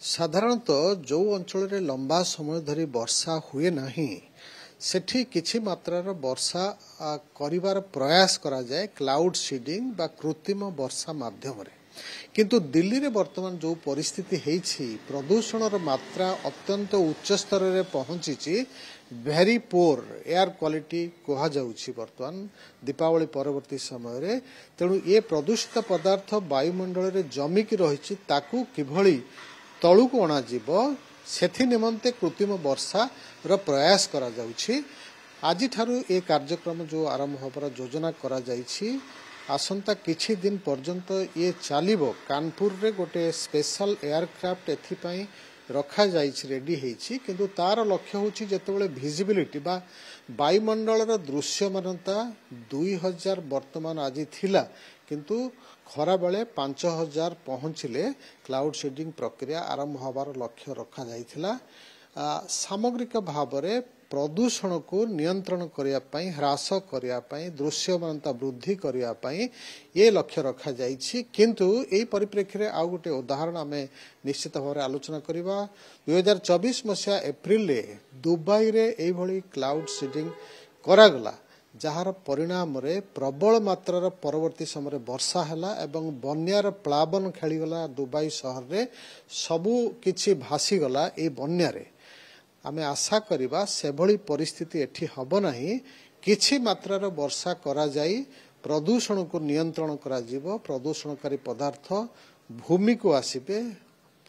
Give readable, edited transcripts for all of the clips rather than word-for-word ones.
साधारणतः जो अंचल रे लंबा समय धरी वर्षा हुए नहीं सेठी किछि मात्रार वर्षा करिवार प्रयास करा जाए क्लाउड सीडिंग बा कृत्रिम वर्षा माध्यम रे किंतु दिल्ली रे वर्तमान जो परिस्थिति हेछि प्रदूषणर मात्रा अत्यंत उच्च स्तर रे पहुंची वेरी पोर एयर क्वालिटी कहा जाउछि वर्तमान दीपावली परवर्ती समय रे तेणु ये प्रदूषित पदार्थ वायुमंडल रे जमिकी रहिछि ताकू किभଳି तळुक अणा जीव सेथि निमंते कृत्रिम वर्षा र प्रयास करा जाउछि। आज ठारू ए कार्यक्रम जो आरंभ होबार योजना करा जाइछि आसंता किछि दिन पर्यंत ये चलिबो। कानपुर रे गोटे स्पेशल एयरक्राफ्ट एथिपाई रखा जाइछि रेडी हेछि किंतु तार लक्ष्य होछि जेतेबेले विजिबिलिटी बा वायुमंडल र दृश्यमानता 2000 वर्तमान आज थिला किंतु खरा बेले 5000 पहुंचले क्लाउड सीडिंग प्रक्रिया आरंभ होबार लक्ष्य रखा जाइथिला। सामग्रिक भावरे प्रदूषण को नियंत्रण करिया पई ह्रास करिया पई दृश्यमानता वृद्धि करिया पई ये लक्ष्य रखा जाइछि किंतु एई परिप्रेक्षी आ गोटे उदाहरण आमे निश्चित भाव आलोचना करिबा। 2024 मसिया एप्रिल रे दुबई रे एई भली क्लाउड सीडिंग करागला जार परिणाम रे प्रबल मात्रार परवर्ती समय वर्षा हैला एवं बन्यार प्लावन खेलीगला दुबई शहर रे सबु किछि भासी गला ए बन्या रे। आमे आशा करिबा सेभली परिस्थिति एठी हबो नाही किछि मात्रार वर्षा करा जाई प्रदूषण को नियंत्रण करा जीवो प्रदूषणकारी पदार्थ भूमि को आसीबे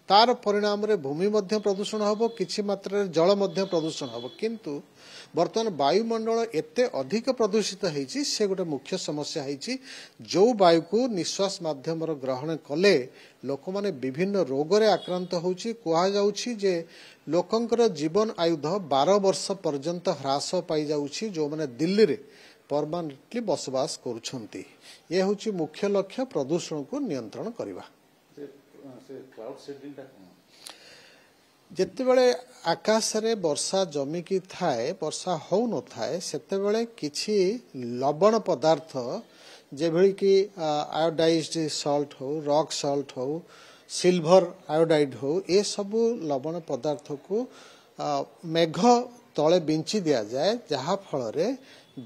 तार परिणाम रे भूमि मध्य प्रदूषण हबो किछि मात्रा जल मध्य प्रदूषण हबो किंतु वर्तमान वायुमंडल एते अधिक प्रदूषित हेछि से गोटे मुख्य समस्या हेछि जो वायु को निश्वास माध्यम ग्रहण कले लोक माने विभिन्न रोग रे आक्रांत होछि। कहा जाउछि जे लोकंकर जीवन आयुध 12 वर्ष पर्यंत ह्रास पाई जाउछि जो माने दिल्ली रे परमानेंटली बसवास करूछंती। ये होछि मुख्य लक्ष्य प्रदूषण को नियंत्रण करिबा। जेतेबेले आकाश रे वर्षा जमिकी थाए वर्षा हो न थाए सेतेबेले किछि लवण पदार्थ जेभଳି कि आयोडाइज्ड सॉल्ट हो रॉक सॉल्ट हो सिल्वर आयोडाइड हो ए सब लवण पदार्थ को मेघ तले बिंची दिया जाए जहा फल रे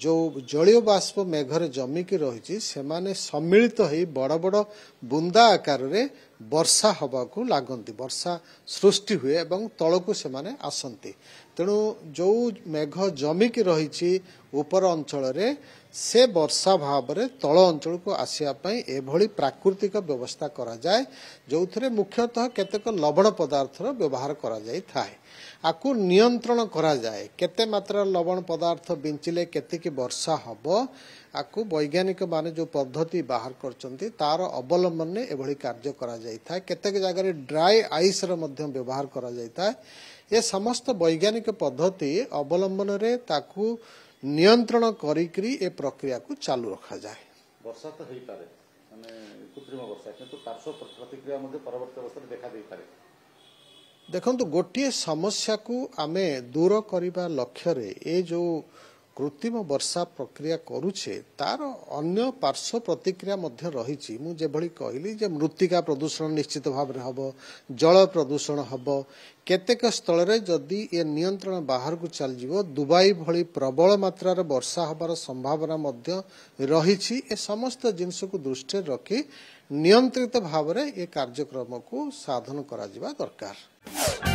जो जलीय बाष्प मेघरे जमिकी रही से माने सम्मिलित हो बड़ बड़ बुंदा आकार रे वर्षा हवा को लागंती वर्षा सृष्टि हुए एवं तलकू से माने आसंती। तेणु जो मेघ जमिकी रही ऊपर अंचल रे से वर्षा भाव रे तल अंचल को आसिया पई एभली प्राकृतिक व्यवस्था करा जाए जो थरे मुख्यतः केतेक लवण पदार्थ रो व्यवहार करा जाय थाए आकु नियंत्रण करा जाए केते मात्रा लवण पदार्थ बिंचिले केते की वर्षा हबो आकु वैज्ञानिक माने जो पद्धति बाहर करचंती तार अवलंबन ने एभली कार्य करा जाय था केतेक जगह रे ड्राई आइस रो मध्यम व्यवहार करा जाय था। ये समस्त वैज्ञानिक पद्धति अवलंबन रे ताकु नियंत्रण करिकरी ए प्रक्रिया को चालू रखा जाए। वर्षा तो हेई पारे माने कृत्रिम वर्षा किंतु पार्श्व प्रतिक्रिया मध्ये परवर्ती अवस्था देखा दे पारे। देखंतु गोटिए समस्या को आमे दूर करिबा लक्ष्य रे ए जो कृत्रिम वर्षा प्रक्रिया करूछे तार अन्य पार्श्व प्रतिक्रिया मध्य रहिछि। मु जेभଳି कहली जे मृत्तिका प्रदूषण निश्चित भाव रे हबो जल प्रदूषण हबो केतेक स्थल रे जदि ए नियंत्रण बाहर को चल जीवो दुबई भଳି प्रबल मात्रा रे वर्षा हबार संभावना मध्य रहिछि। ए समस्त जिंस को दृष्टि रखी नियंत्रित भाव रे ए कार्यक्रम को साधन करा जिबा दरकार।